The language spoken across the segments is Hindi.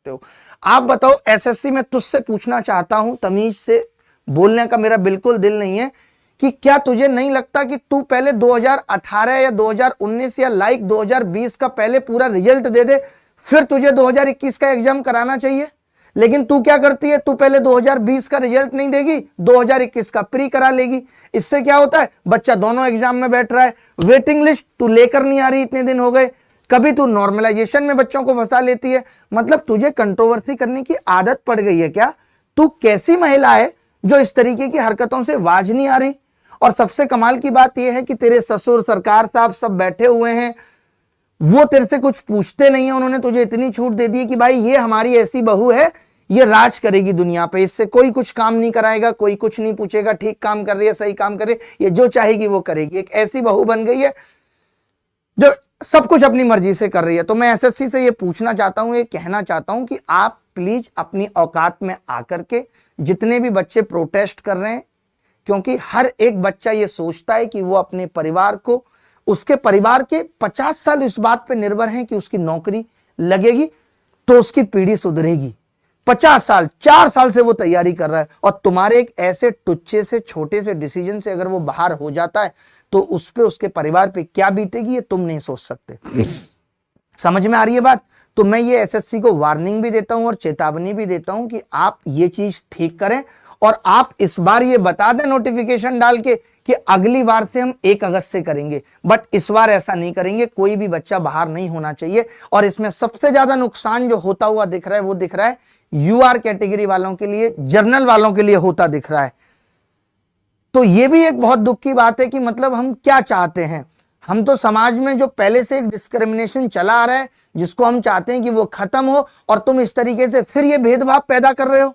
सकते हो। आप बताओ, एसएससी में तुझसे पूछना चाहता हूं, तमीज से बोलने का मेरा बिल्कुल दिल नहीं है, कि क्या तुझे नहीं लगता कि तू पहले 2018 या 2019 या लाइक 2020 का पहले पूरा रिजल्ट दे दे, फिर तुझे 2021 का एग्जाम कराना चाहिए। लेकिन तू क्या करती है, तू पहले 2020 का रिजल्ट नहीं देगी, 2021 का प्री करा लेगी। इससे क्या होता है, बच्चा दोनों एग्जाम में बैठ रहा है, वेटिंग लिस्ट तू लेकर नहीं आ रही, इतने दिन हो गए, कभी तू नॉर्मलाइजेशन में बच्चों को फंसा लेती है। मतलब तुझे कंट्रोवर्सी करने की आदत पड़ गई है क्या? तू कैसी महिला है जो इस तरीके की हरकतों से वाज नहीं आ रही? और सबसे कमाल की बात यह है कि तेरे ससुर, सरकार साहब सब बैठे हुए हैं, वो तेरे से कुछ पूछते नहीं है। उन्होंने तुझे इतनी छूट दे दी है कि भाई ये हमारी ऐसी बहू है, ये राज करेगी दुनिया पे, इससे कोई कुछ काम नहीं कराएगा, कोई कुछ नहीं पूछेगा, ठीक काम कर रही है, सही काम कर रही है, ये जो चाहेगी वो करेगी। एक ऐसी बहू बन गई है जो सब कुछ अपनी मर्जी से कर रही है। तो मैं एसएससी से ये पूछना चाहता हूं, ये कहना चाहता हूं कि आप प्लीज अपनी औकात में आकर के, जितने भी बच्चे प्रोटेस्ट कर रहे हैं, क्योंकि हर एक बच्चा ये सोचता है कि वो अपने परिवार को, उसके परिवार के 50 साल इस बात पे निर्भर हैं कि उसकी नौकरी लगेगी तो उसकी पीढ़ी सुधरेगी। 50 साल, 4 साल से वो तैयारी कर रहा है, और तुम्हारे एक ऐसे टुच्चे से छोटे से डिसीजन से अगर वो बाहर हो जाता है तो उस पे, उसके परिवार पे क्या बीतेगी ये तुम नहीं सोच सकते। समझ में आ रही है बात? तो मैं ये एसएससी को वार्निंग भी देता हूं और चेतावनी भी देता हूं कि आप ये चीज ठीक करें, और आप इस बार ये बता दें नोटिफिकेशन डाल के कि अगली बार से हम 1 अगस्त से करेंगे, बट इस बार ऐसा नहीं करेंगे। कोई भी बच्चा बाहर नहीं होना चाहिए। और इसमें सबसे ज्यादा नुकसान जो होता हुआ दिख रहा है वो दिख रहा है यूआर कैटेगरी वालों के लिए, जर्नल वालों के लिए होता दिख रहा है। तो ये भी एक बहुत दुख की बात है कि मतलब हम क्या चाहते हैं। हम तो समाज में जो पहले से एक डिस्क्रिमिनेशन चला आ रहा है, जिसको हम चाहते हैं कि वो खत्म हो, और तुम इस तरीके से फिर ये भेदभाव पैदा कर रहे हो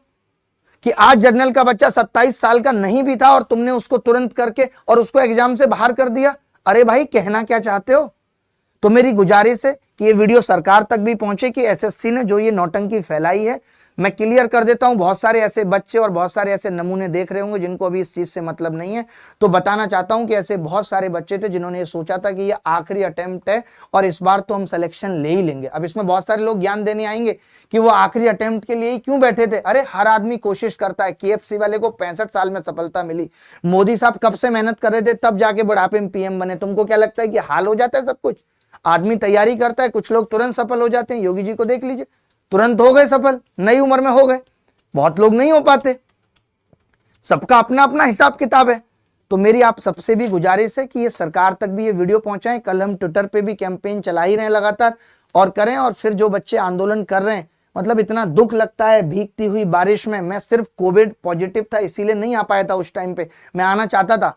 कि आज जर्नल का बच्चा 27 साल का नहीं भी था और तुमने उसको तुरंत करके और उसको एग्जाम से बाहर कर दिया। अरे भाई, कहना क्या चाहते हो? तो मेरी गुजारिश है कि ये वीडियो सरकार तक भी पहुंचे कि एसएससी ने जो ये नौटंकी फैलाई है, मैं क्लियर कर देता हूं। बहुत सारे ऐसे बच्चे और बहुत सारे ऐसे नमूने देख रहे होंगे जिनको अभी इस चीज से मतलब नहीं है, तो बताना चाहता हूं कि ऐसे बहुत सारे बच्चे थे जिन्होंने ये सोचा था कि ये आखिरी अटेम्प्ट है और इस बार तो हम सिलेक्शन ले ही लेंगे। अब इसमें बहुत सारे लोग ज्ञान देने आएंगे कि वो आखिरी अटेम्प्ट के लिए ही क्यों बैठे थे। अरे हर आदमी कोशिश करता है। केएफसी वाले को 65 साल में सफलता मिली, मोदी साहब कब से मेहनत कर रहे थे, तब जाके बुढ़ापे में पीएम बने। तुमको क्या लगता है कि हाल हो जाता है सब कुछ? आदमी तैयारी करता है, कुछ लोग तुरंत सफल हो जाते हैं। योगी जी को देख लीजिए, तुरंत हो गए सफल, नई उम्र में हो गए। बहुत लोग नहीं हो पाते। सबका अपना अपना हिसाब किताब है। तो मेरी आप सबसे भी गुजारिश है कि ये सरकार तक भी ये वीडियो पहुंचाएं। कल हम ट्विटर पे भी कैंपेन चला ही रहे हैं लगातार, और करें। और फिर जो बच्चे आंदोलन कर रहे हैं, मतलब इतना दुख लगता है भीगती हुई बारिश में। मैं सिर्फ कोविड पॉजिटिव था, इसीलिए नहीं आ पाया था उस टाइम पे, मैं आना चाहता था।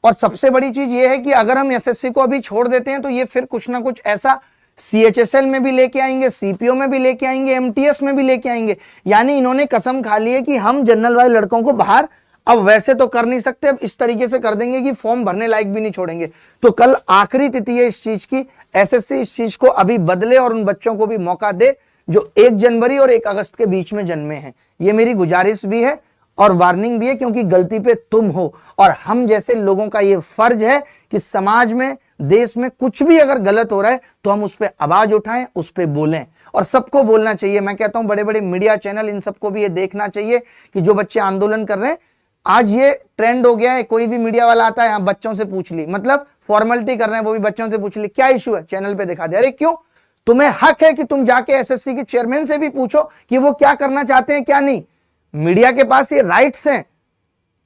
और सबसे बड़ी चीज ये है कि अगर हम एसएससी को अभी छोड़ देते हैं तो ये फिर कुछ ना कुछ ऐसा सीएचएसएल में भी लेके आएंगे, सीपीओ में भी लेके आएंगे, एमटीएस में भी लेके आएंगे। यानी इन्होंने कसम खा ली है कि हम जनरल वाले लड़कों को बाहर अब वैसे तो कर नहीं सकते, अब इस तरीके से कर देंगे कि फॉर्म भरने लायक भी नहीं छोड़ेंगे। तो कल आखिरी तिथि है इस चीज की। एसएससी इस चीज को अभी बदले और उन बच्चों को भी मौका दे जो 1 जनवरी और 1 अगस्त के बीच में जन्मे हैं। ये मेरी गुजारिश भी है और वार्निंग भी है, क्योंकि गलती पे तुम हो और हम जैसे लोगों का ये फर्ज है कि समाज में, देश में कुछ भी अगर गलत हो रहा है तो हम उस पर आवाज उठाएं, उस पर बोलें। और सबको बोलना चाहिए। मैं कहता हूं बड़े बड़े मीडिया चैनल, इन सबको भी ये देखना चाहिए कि जो बच्चे आंदोलन कर रहे हैं, आज ये ट्रेंड हो गया है, कोई भी मीडिया वाला आता है, बच्चों से पूछ ली, मतलब फॉर्मेलिटी कर रहे हैं, वो भी बच्चों से पूछ ली क्या इशू है, चैनल पे दिखा दे। अरे क्यों? तुम्हें हक है कि तुम जाके एसएससी के चेयरमैन से भी पूछो कि वो क्या करना चाहते हैं, क्या नहीं। मीडिया के पास ये राइट्स हैं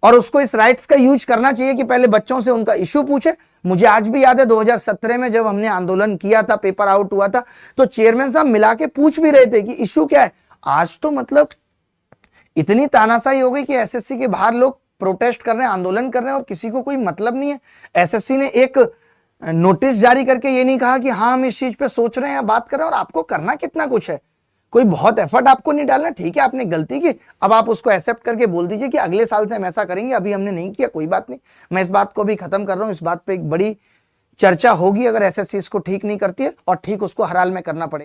और उसको इस राइट्स का यूज करना चाहिए कि पहले बच्चों से उनका इशू पूछे। मुझे आज भी याद है 2017 में जब हमने आंदोलन किया था, पेपर आउट हुआ था, तो चेयरमैन साहब मिला के पूछ भी रहे थे कि इशू क्या है। आज तो मतलब इतनी तानाशाही हो गई कि एसएससी के बाहर लोग प्रोटेस्ट कर रहे हैं, आंदोलन कर रहे हैं और किसी को कोई मतलब नहीं है। एसएससी ने एक नोटिस जारी करके ये नहीं कहा कि हाँ हम इस चीज पे सोच रहे हैं, बात कर रहे हैं। और आपको करना कितना कुछ है, कोई बहुत एफर्ट आपको नहीं डालना। ठीक है, आपने गलती की, अब आप उसको एक्सेप्ट करके बोल दीजिए कि अगले साल से हम ऐसा करेंगे, अभी हमने नहीं किया, कोई बात नहीं। मैं इस बात को भी खत्म कर रहा हूं। इस बात पे एक बड़ी चर्चा होगी अगर एसएससी इसको ठीक नहीं करती है, और ठीक उसको हर हाल में करना पड़ेगा।